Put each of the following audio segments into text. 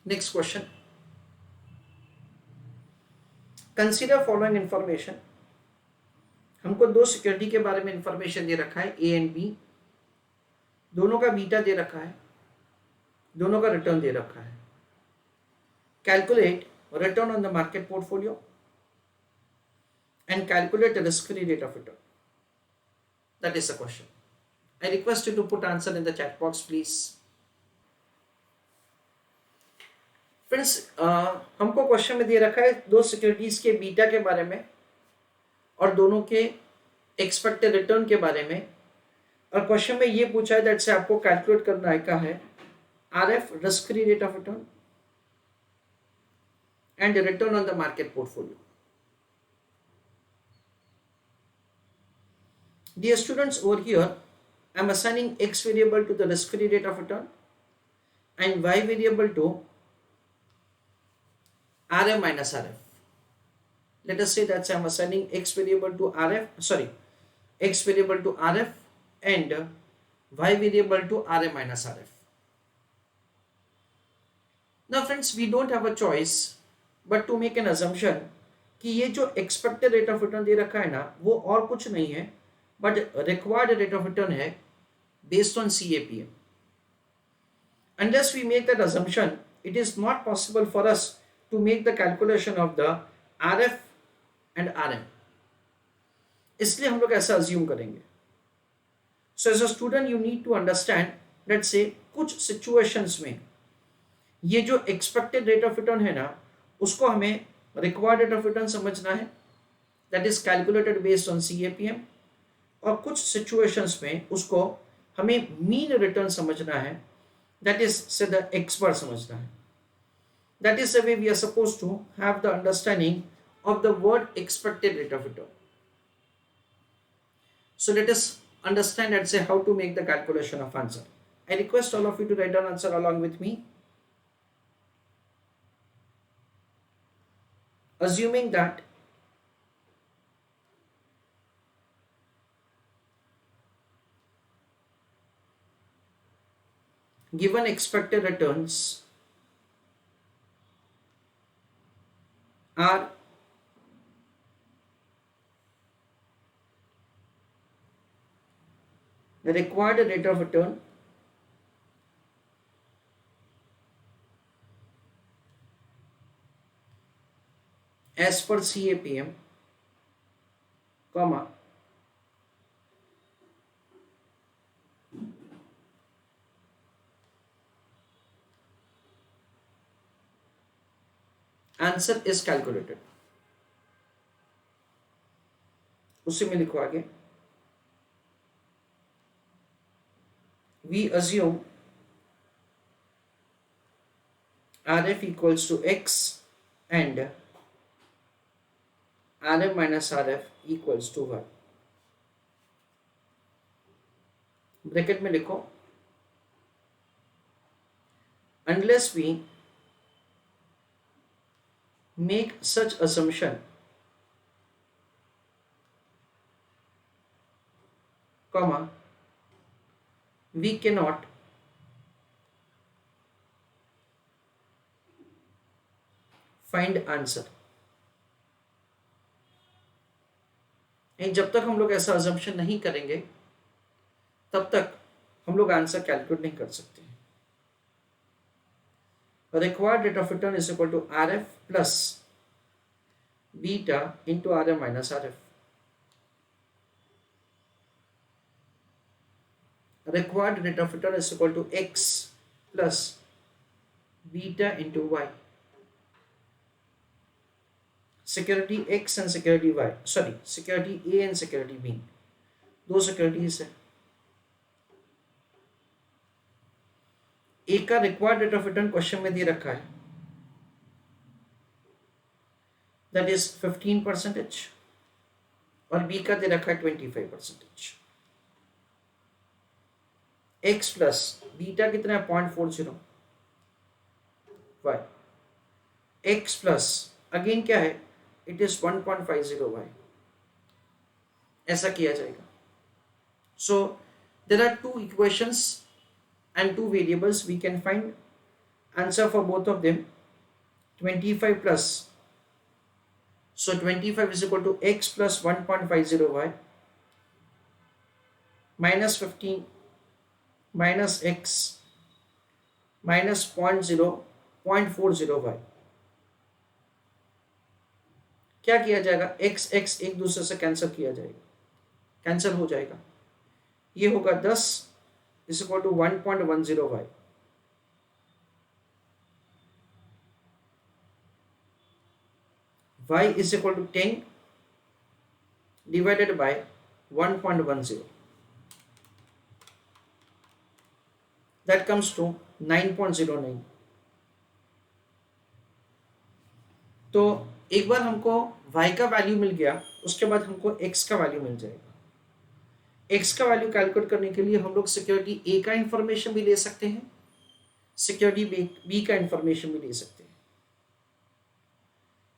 Next question, consider following information. हमको दो security के बारे में इंफॉर्मेशन दे रखा है, ए एंड बी, दोनों का बीटा दे रखा है, दोनों का रिटर्न दे रखा है। Calculate return on the market portfolio and calculate the risk-free rate of return. That is the question. I request you to put answer in the chat box, please. Friends, हमको question में दे रखा है दो securities के beta के बारे में और दोनों के एक्सपेक्टेड रिटर्न के बारे में, और क्वेश्चन में ये पूछा है दैट से आपको कैलकुलेट करना है क्या है RF, risk free rate of return, and return on the market portfolio. Dear students, over here I am assigning x variable to the risk-free rate of return and y variable to RM minus RF. Let us say that I am assigning x variable to x variable to RF and y variable to RM minus RF. Now friends, we don't have a choice but to make an assumption कि ये जो expected rate of return दे रखा है ना, वो और कुछ नहीं है but required rate of return है based on CAPM. Unless we make that assumption, it is not possible for us to make the calculation of the RF and RM. इसलिए हम लोग ऐसा assume करेंगे. So as a student you need to understand, let's say कुछ situations में ये जो expected rate of return है ना, उसको हमें required rate of return समझना है, that is calculated based on CAPM, और कुछ सिचुएशंस में उसको हमें मीन रिटर्न समझना है, दैट इज से द एक्स बार समझना है. That is the way we are suppose to have the understanding of the word expected rate of return. So let us understand and say how to make the calculation of answer. I request all of you to write down answer along with me. Assuming that given expected returns are the required rate of return as per CAPM, comma, answer is calculated. उसी में लिखो आगे, we assume RF equals to X and RM minus RF equals to Y. Bracket में लिखो, unless we make such assumption, comma, we cannot find answer. जब तक हम लोग ऐसा assumption नहीं करेंगे तब तक हम लोग आंसर कैलकुलेट नहीं कर सकते. Required rate of return is equal to RF plus beta into RM minus RF. Required rate of return is equal to X plus beta into Y. Security X and security Y, security A and security B, दो securities है. ए का required rate of return question में दे रखा है, that is 15%, और B का दे रखा है 25%. एक्स प्लस बीटा कितना है 0.40, वाई एक्स प्लस अगेन क्या है, इट इज 1.50 वाई. ऐसा किया जाएगा. So there are two equations and two variables. We can find Answer for both of them 25 plus. So 25 is equal to x plus 1.50y minus 15 minus x minus 0.40y. क्या किया जाएगा, x x एक दूसरे से cancel किया जाएगा, cancel हो जाएगा. ये होगा 10 is equal to 1.10y. y is equal to 10 divided by 1.10. That comes to 9.09. तो एक बार हमको y का वैल्यू मिल गया, उसके बाद हमको x का वैल्यू मिल जाएगा. x का वैल्यू कैलकुलेट करने के लिए हम लोग सिक्योरिटी a का इंफॉर्मेशन भी ले सकते हैं, सिक्योरिटी b का इंफॉर्मेशन भी ले सकते हैं.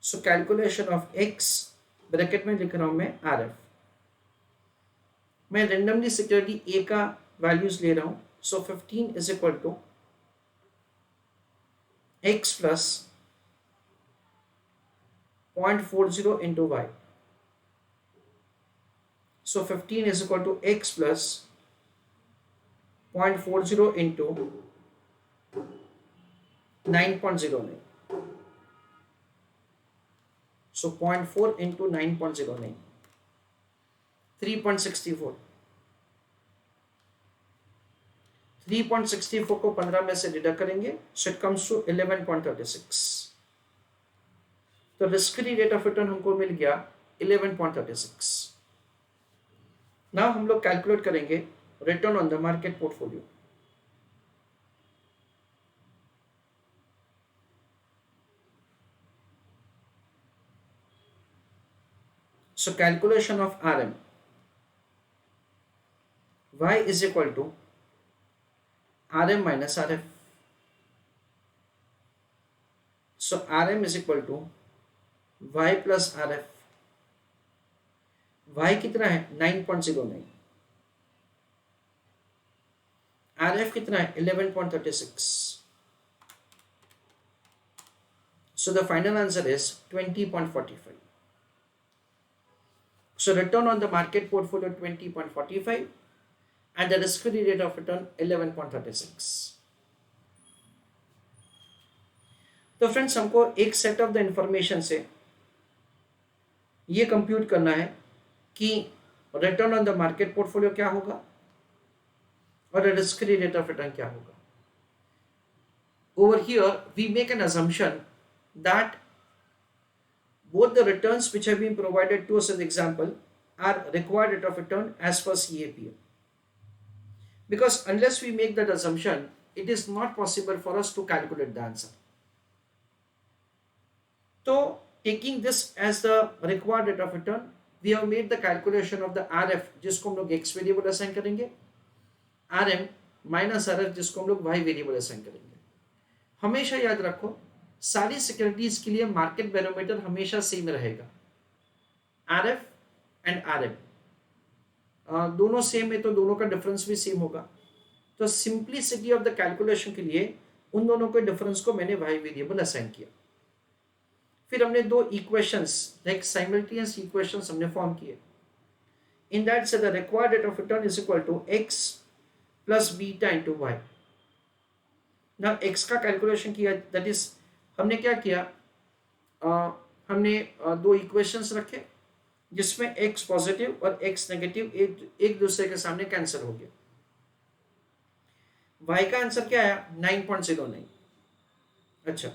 So calculation of x, bracket में लिख रहा हूं मैं RF. मैं रेंडमली सिक्योरिटी a का वैल्यूज ले रहा हूं. So 15 is equal to x plus 0.40 into y. So 15 is equal to x plus 0.40 into 9.09. So 0.4 into 9.09, 3.64. 3.64 को 15 में से डिडक्ट करेंगे, so it comes to 11.36. तो risk free rate of return हमको मिल गया 11.36. नाउ हम लोग कैलकुलेट करेंगे return on the market portfolio. So calculation of RM, y is equal to RM minus RF. So RM is equal to y plus RF. y कितना है 9.09, RF कितना है 11.36. So the final answer is 20.45. So return on the market portfolio 20.45 and the risk-free rate of return 11.36. तो friends हमको एक set of the information से ये compute करना है कि return on the market portfolio क्या होगा और risk free rate of return क्या होगा. Over here we make an assumption that both the returns which have been provided to us as example are required rate of return as per CAPM. Because unless we make that assumption, it is not possible for us to calculate the answer. So taking this as the required rate of return, we have made the calculation of the RF जिसको हम लोग x variable assign करेंगे, RM minus RF जिसको हम लोग y variable assign करेंगे. हमेशा याद रखो सारी सिक्योरिटीज के लिए मार्केट बैरोमीटर हमेशा सेम रहेगा. RF एंड RM दोनों सेम है तो दोनों का डिफरेंस भी सेम होगा. तो सिंपलिसिटी ऑफ द कैलकुलेशन के लिए उन दोनों के डिफरेंस को मैंने y वेरिएबल असाइन किया. फिर हमने दो इक्वेशंस लाइक साइमल्टेनियस इक्वेशंस हमने फॉर्म किए. इन दैट से the required rate of return is equal to x plus beta into y. Now x का कैलकुलेशन किया, दैट इज हमने क्या किया, हमने दो इक्वेशंस रखे जिसमें x पॉजिटिव और x नेगेटिव एक दूसरे के सामने कैंसिल हो गया. y का आंसर क्या आया 9.09. अच्छा,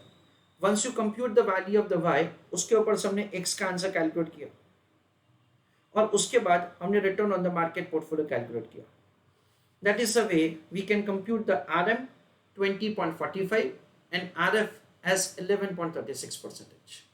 once you compute the value of the y, उसके ऊपर से हमने x का आंसर कैलकुलेट किया और उसके बाद हमने return on the market portfolio calculate किया. That is the way we can compute the RM 20.45 and RF as 11.36%.